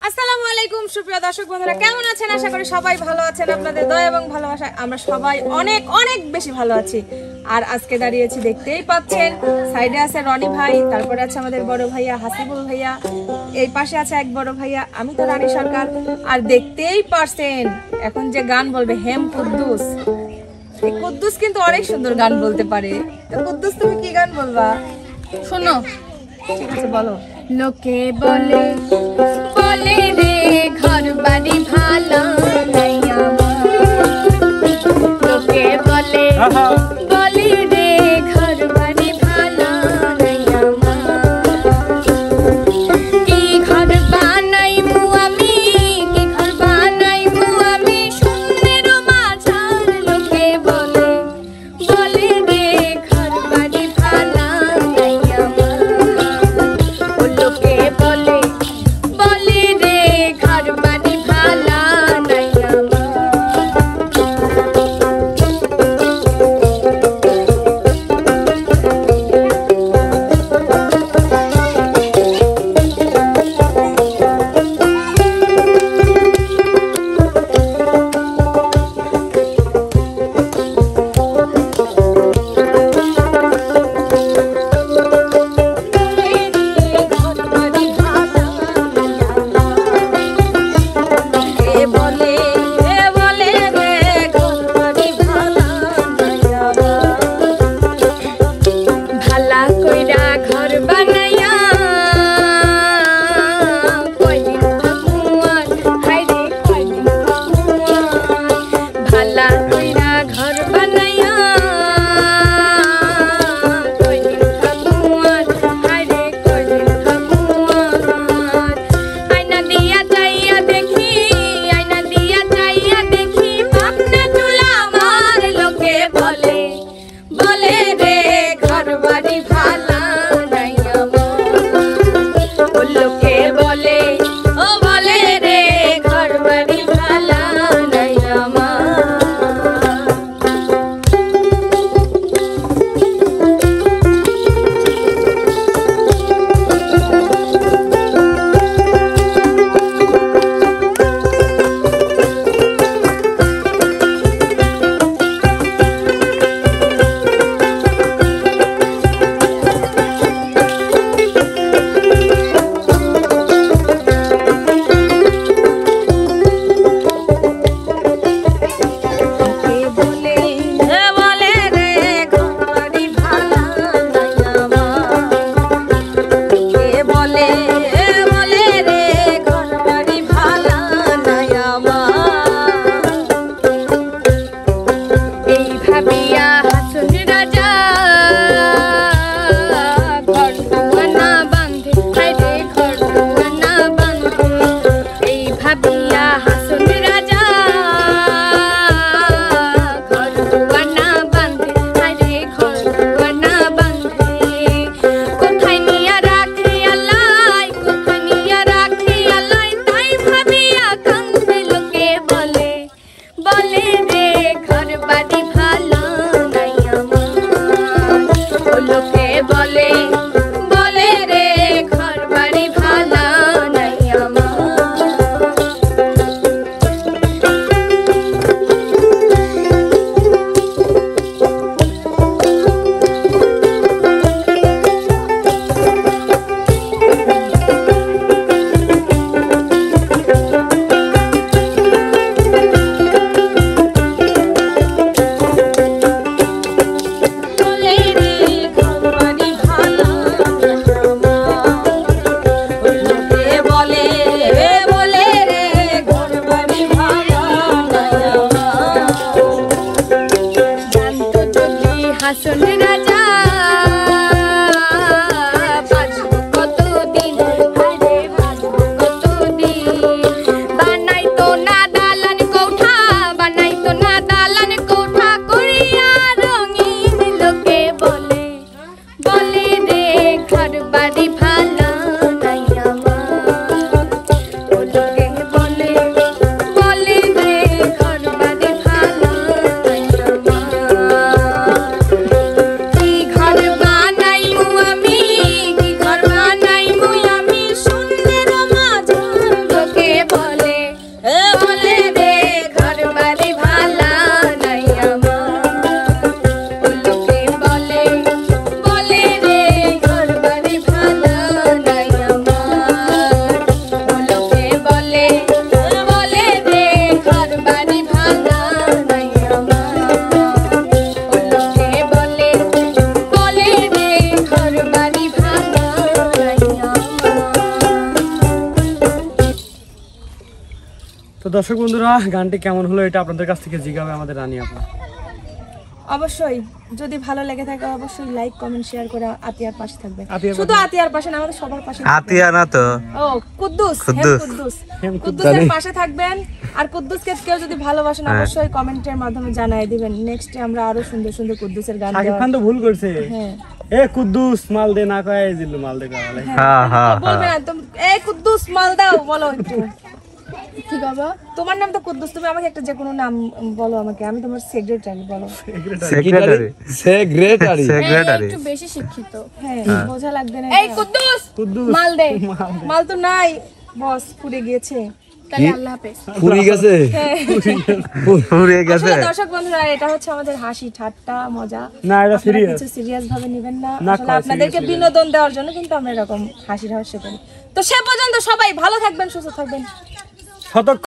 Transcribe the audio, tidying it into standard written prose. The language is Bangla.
আসসালামু আলাইকুম সুপ্রিয় দর্শক বন্ধুরা, কেমন আছেন? আশা করি সবাই ভালো আছেন। আপনাদের দয়া এবং ভালোবাসায় আমরা সবাই অনেক অনেক বেশি ভালো আছি। আর আজকে দাঁড়িয়েছি, দেখতেই পাচ্ছেন, সাইডে আছে রনি ভাই, তারপরে আছে আমাদের বড় ভাইয়া হাসিবুল ভাইয়া, এই পাশে আছে এক বড় ভাইয়া, আমি তো রানী সরকার। আর দেখতেই পারছেন এখন যে গান বলবে হেম কুদ্দুস। এই কুদ্দুস কিন্তু অনেক সুন্দর গান বলতে পারে। তো কুদ্দুস, তুমি কি গান বলবা? শোনো, ঠিক আছে, বলো। লোকে বলে বলে রে ঘর বাড়ি ভালো নাই আমার। লোকে বলে বলে রে ঘর বাড়ি ভালো নাই আমার। কি ঘর বানাইমু আমি, কি ঘর বানাইমু আমি শূন্যের মাঝার। লোকে বলে বলে রে ঘর বাড়ি ভালো নাই আমার। লোকে বলে বলে তো দর্শক বন্ধুরা, গানটি কেমন হলো এটা আপনাদের কাছ থেকে জিজ্ঞাসা আমাদের রানী আপু। অবশ্যই যদি ভালো লেগে থাকে অবশ্যই লাইক কমেন্ট শেয়ার করে আতিয়ার পাশে থাকবেন। আতিয়ার শুধু আতিয়ার পাশে না, আমাদের সবার পাশে। আতিয়া না তো, ও কুদ্দুস, কুদ্দুস। কুদ্দুসের পাশে থাকবেন। আর কুদ্দুসকে কেউ যদি ভালোবাসেন অবশ্যই কমেন্টের মাধ্যমে জানিয়ে দিবেন। নেক্সটে আমরা আরো সুন্দর সুন্দর কুদ্দুসের গান শাকিব দেওয়ার- খান তো ভুল করছে, হ্যাঁ এ কুদ্দুস মাল দে না কয় দিল মাল দে কয়। হ্যাঁ হ্যাঁ বলবে না তুমি এই কুদ্দুস মাল দাও, বলো একটু। কি বাবা? তোমার নাম তো কুদ্দুস, তুমি আমাকে একটা যে কোনো নাম বলো আমাকে, আমি তোমার সেক্রেটারি। বলো। সেক্রেটারি সেক্রেটারি সেক্রেটারি একটু বেশি শিক্ষিত। হ্যাঁ বোঝা লাগবে না। এই কুদ্দুস কুদ্দুস মাল দে। মাল তো নাই বস, পুড়ে গিয়েছে। তাহলে আল্লাহ হাফেজ। পুরি গেছে পুড়ে গেছে। আসলে দর্শক বন্ধুরা, এটা হচ্ছে আমাদের হাসি ঠাট্টা মজা। না, এটা আপনারা সিরিয়াস। কিছু সিরিয়াস ভাবে নেবেন না। না, আসলে আপনাদেরকে বিনোদন দেওয়ার জন্য কিন্তু আমরা এরকম হাসি হাস্য করি। তো সে পর্যন্ত সবাই ভালো থাকবেন, সুস্থ থাকবেন। শতক